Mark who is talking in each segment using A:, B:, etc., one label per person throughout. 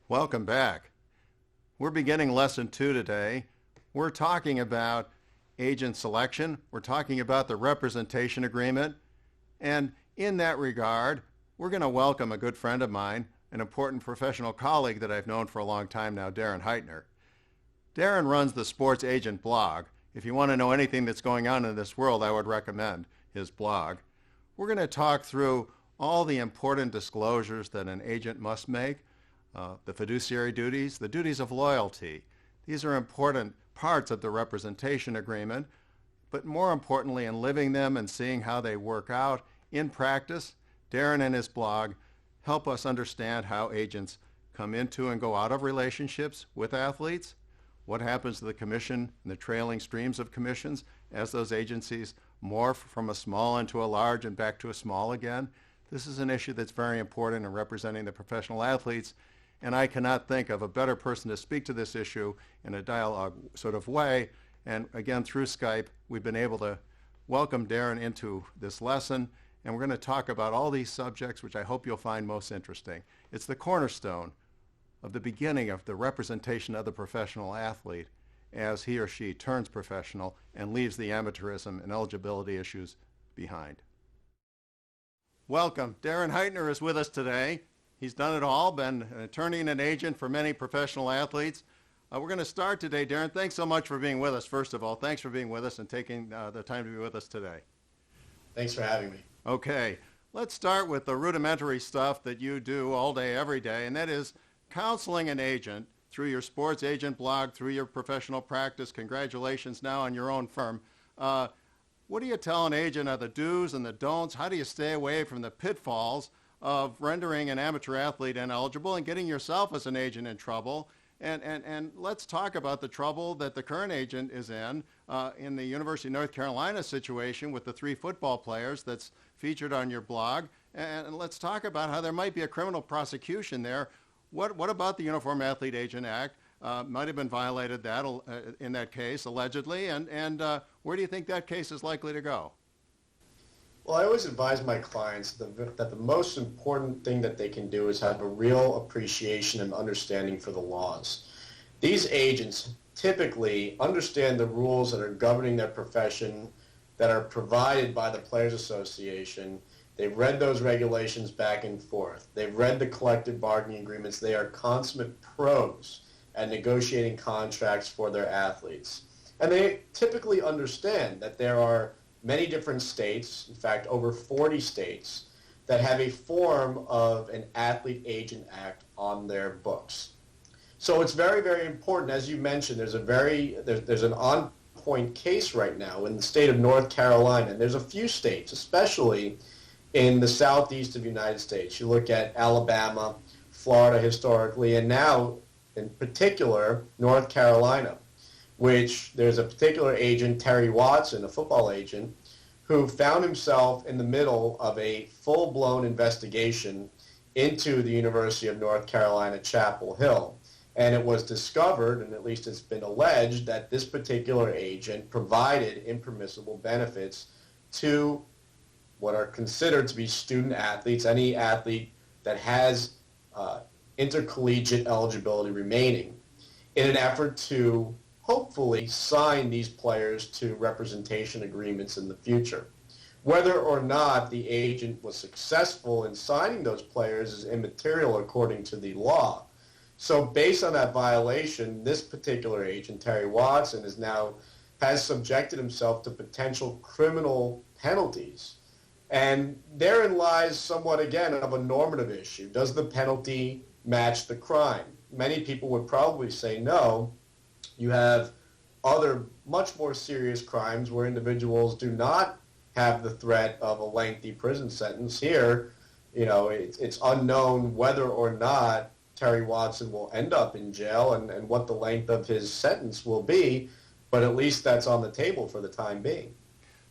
A: Welcome back. We're beginning lesson 2 today. We're talking about agent selection. We're talking about the representation agreement. And in that regard, we're going to welcome a good friend of mine, an important professional colleague that I've known for a long time now, Darren Heitner. Darren runs the Sports Agent blog. If you want to know anything that's going on in this world, I would recommend his blog. We're going to talk through all the important disclosures that an agent must make, the fiduciary duties, the duties of loyalty. These are important parts of the representation agreement, but more importantly, in living them and seeing how they work out in practice, Darren and his blog help us understand how agents come into and go out of relationships with athletes, what happens to the commission and the trailing streams of commissions as those agencies morph from a small into a large and back to a small again. This is an issue that's very important in representing the professional athletes, and I cannot think of a better person to speak to this issue in a dialogue sort of way. And again, through Skype, we've been able to welcome Darren into this lesson, and we're going to talk about all these subjects, which I hope you'll find most interesting. It's the cornerstone of the beginning of the representation of the professional athlete as he or she turns professional and leaves the amateurism and eligibility issues behind. Welcome. Darren Heitner is with us today. He's done it all, been an attorney and an agent for many professional athletes. We're going to start today. Darren, thanks so much for being with us, first of all. Thanks for being with us and taking the time to be with us today.
B: Thanks for having me.
A: Okay, let's start with the rudimentary stuff that you do all day, every day, and that is counseling an agent through your sports agent blog, through your professional practice. Congratulations now on your own firm. What do you tell an agent are the do's and the don'ts? How do you stay away from the pitfalls of rendering an amateur athlete ineligible and getting yourself as an agent in trouble? And let's talk about the trouble that the current agent is in the University of North Carolina situation with the 3 football players that's featured on your blog. And let's talk about how there might be a criminal prosecution there. What about the Uniform Athlete Agent Act? Might have been violated that in that case, allegedly. And where do you think that case is likely to go?
B: Well, I always advise my clients that the most important thing that they can do is have a real appreciation and understanding for the laws. These agents typically understand the rules that are governing their profession, that are provided by the Players Association. They've read those regulations back and forth. They've read the collective bargaining agreements. They are consummate pros at negotiating contracts for their athletes. And they typically understand that there are many different states, in fact over 40 states, that have a form of an Athlete Agent Act on their books. So it's very, very important. As you mentioned, there's an on-point case right now in the state of North Carolina. And there's a few states, especially in the southeast of the United States. You look at Alabama, Florida historically, and now in particular North Carolina, which there's a particular agent, Terry Watson, a football agent, who found himself in the middle of a full-blown investigation into the University of North Carolina, Chapel Hill. And it was discovered, and at least it's been alleged, that this particular agent provided impermissible benefits to what are considered to be student athletes, any athlete that has intercollegiate eligibility remaining, in an effort to hopefully sign these players to representation agreements in the future. Whether or not the agent was successful in signing those players is immaterial according to the law. So based on that violation, this particular agent, Terry Watson, has subjected himself to potential criminal penalties. And therein lies somewhat, again, of a normative issue. Does the penalty match the crime? Many people would probably say no. You have other much more serious crimes where individuals do not have the threat of a lengthy prison sentence. Here, it's unknown whether or not Terry Watson will end up in jail and what the length of his sentence will be, but at least that's on the table for the time being.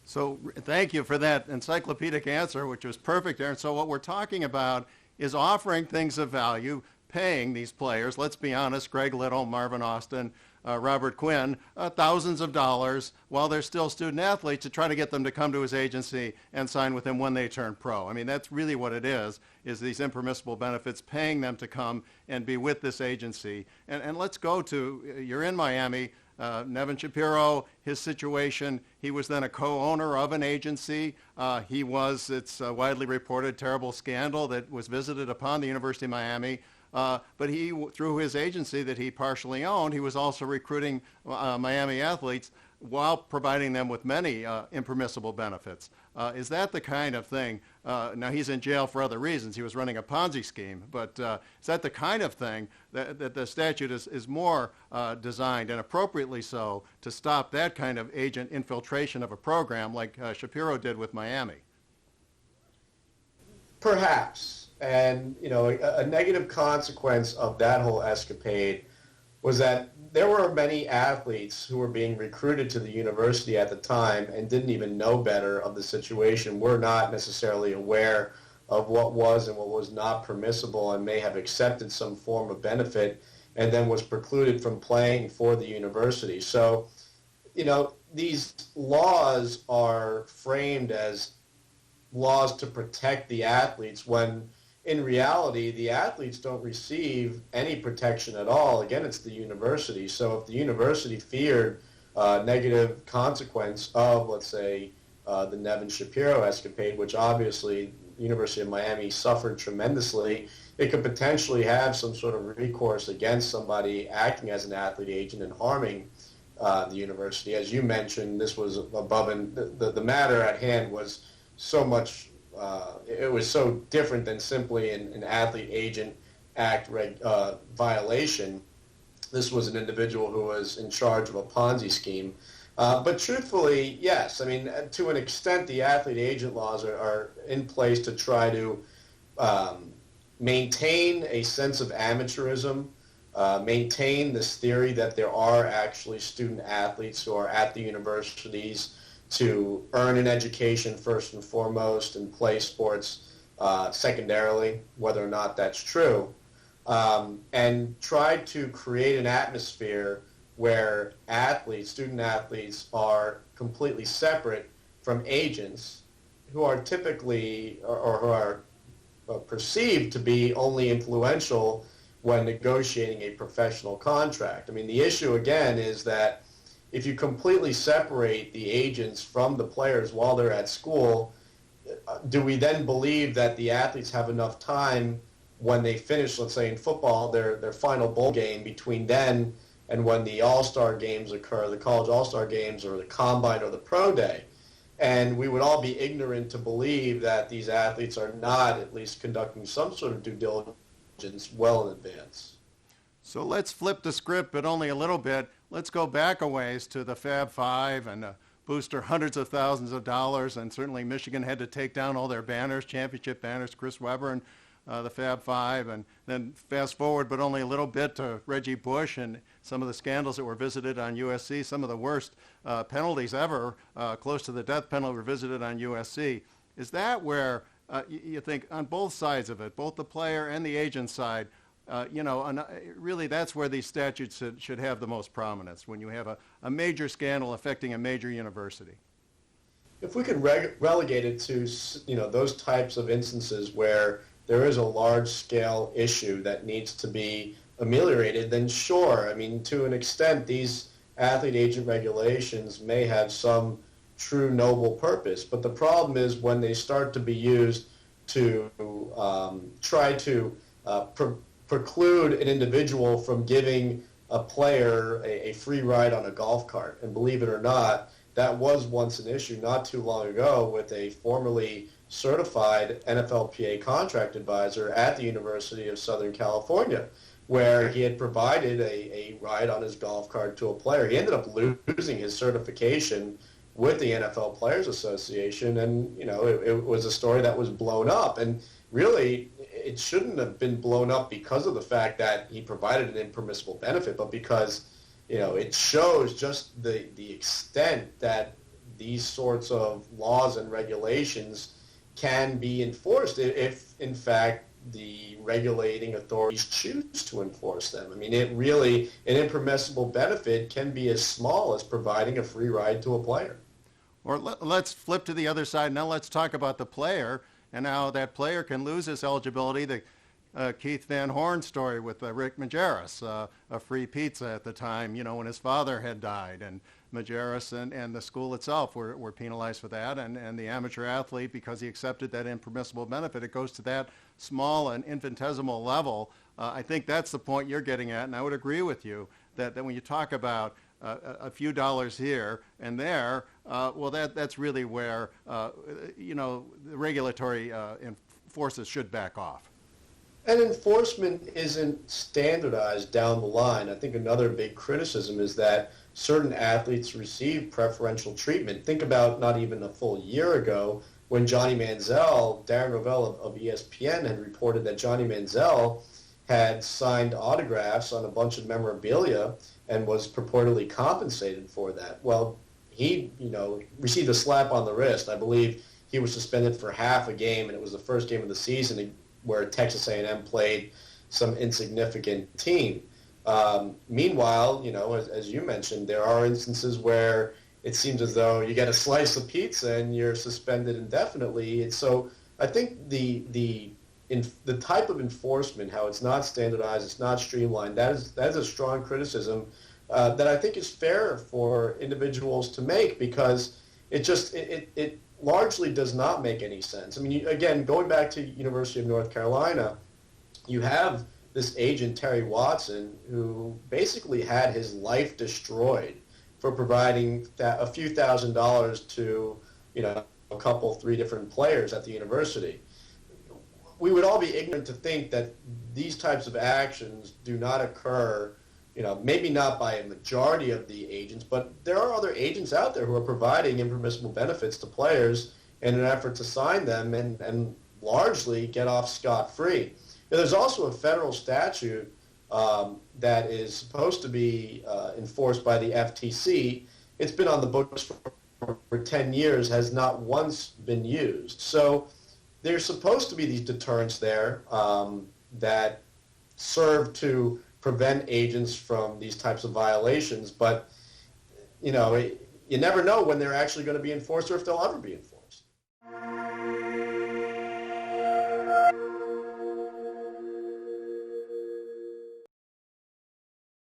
A: So thank you for that encyclopedic answer, which was perfect, Aaron. So what we're talking about is offering things of value, paying these players. Let's be honest, Greg Little, Marvin Austin, Robert Quinn thousands of dollars while they're still student athletes to try to get them to come to his agency and sign with him when they turn pro. I mean, that's really what it is these impermissible benefits, paying them to come and be with this agency. And let's go to, you're in Miami, Nevin Shapiro, his situation, he was then a co-owner of an agency. It's widely reported, terrible scandal that was visited upon the University of Miami. But he, through his agency that he partially owned, he was also recruiting Miami athletes while providing them with many impermissible benefits. Is that the kind of thing? Now, he's in jail for other reasons. He was running a Ponzi scheme. But is that the kind of thing that the statute is more designed, and appropriately so, to stop that kind of agent infiltration of a program like Shapiro did with Miami?
B: Perhaps. And, a negative consequence of that whole escapade was that there were many athletes who were being recruited to the university at the time and didn't even know better of the situation, were not necessarily aware of what was and what was not permissible, and may have accepted some form of benefit and then was precluded from playing for the university. So, these laws are framed as laws to protect the athletes when in reality, the athletes don't receive any protection at all. Again, it's the university. So if the university feared negative consequence of, let's say, the Nevin Shapiro escapade, which obviously the University of Miami suffered tremendously, it could potentially have some sort of recourse against somebody acting as an athlete agent and harming the university. As you mentioned, this was above, and the matter at hand was so much it was so different than simply an athlete agent act violation. This was an individual who was in charge of a Ponzi scheme. But truthfully, yes. I mean, to an extent, the athlete agent laws are in place to try to maintain a sense of amateurism, maintain this theory that there are actually student athletes who are at the universities to earn an education first and foremost and play sports secondarily, whether or not that's true, and try to create an atmosphere where student athletes are completely separate from agents who are typically or who are perceived to be only influential when negotiating a professional contract. I mean, the issue again is that if you completely separate the agents from the players while they're at school, do we then believe that the athletes have enough time when they finish, let's say in football, their final bowl game between then and when the all-star games occur, the college all-star games or the combine or the pro day? And we would all be ignorant to believe that these athletes are not at least conducting some sort of due diligence well in advance.
A: So let's flip the script, but only a little bit. Let's go back a ways to the Fab Five and booster hundreds of thousands of dollars, and certainly Michigan had to take down all their banners, championship banners, Chris Webber and the Fab Five, and then fast forward, but only a little bit, to Reggie Bush and some of the scandals that were visited on USC, some of the worst penalties ever, close to the death penalty, were visited on USC. Is that where you think on both sides of it, both the player and the agent side, really that's where these statutes should have the most prominence, when you have a major scandal affecting a major university?
B: If we could relegate it to, those types of instances where there is a large-scale issue that needs to be ameliorated, then sure. I mean, to an extent, these athlete agent regulations may have some true noble purpose, but the problem is when they start to be used to try to preclude an individual from giving a player a free ride on a golf cart. And believe it or not, that was once an issue not too long ago with a formerly certified NFLPA contract advisor at the University of Southern California, where he had provided a ride on his golf cart to a player. He ended up losing his certification with the NFL Players Association, and it was a story that was blown up. And really, it shouldn't have been blown up because of the fact that he provided an impermissible benefit, but because it shows just the extent that these sorts of laws and regulations can be enforced if in fact the regulating authorities choose to enforce them. I mean, it really, an impermissible benefit can be as small as providing a free ride to a player.
A: Or let's flip to the other side. Now let's talk about the player and how that player can lose his eligibility. The Keith Van Horn story with Rick Majerus, a free pizza at the time, when his father had died. And Majerus and the school itself were penalized for that. And the amateur athlete, because he accepted that impermissible benefit, it goes to that small and infinitesimal level. I think that's the point you're getting at. And I would agree with you that when you talk about a few dollars here and there, well, that's really where, the regulatory forces should back off.
B: And enforcement isn't standardized down the line. I think another big criticism is that certain athletes receive preferential treatment. Think about not even a full year ago when Johnny Manziel, Darren Rovell of ESPN, had reported that Johnny Manziel had signed autographs on a bunch of memorabilia and was purportedly compensated for that. Well, he, received a slap on the wrist. I believe he was suspended for half a game, and it was the first game of the season where Texas A&M played some insignificant team. Meanwhile, as you mentioned, there are instances where it seems as though you get a slice of pizza and you're suspended indefinitely. And so I think the type of enforcement, how it's not standardized, it's not streamlined, that is a strong criticism that I think is fair for individuals to make, because it largely does not make any sense. I mean, again, going back to University of North Carolina, you have this agent, Terry Watson, who basically had his life destroyed for providing a few $1,000s to, a couple, 3 different players at the university. We would all be ignorant to think that these types of actions do not occur, maybe not by a majority of the agents, but there are other agents out there who are providing impermissible benefits to players in an effort to sign them and largely get off scot-free. There's also a federal statute that is supposed to be enforced by the FTC. It's been on the books for 10 years, has not once been used. So there's supposed to be these deterrents there that serve to prevent agents from these types of violations, but you never know when they're actually going to be enforced or if they'll ever be enforced.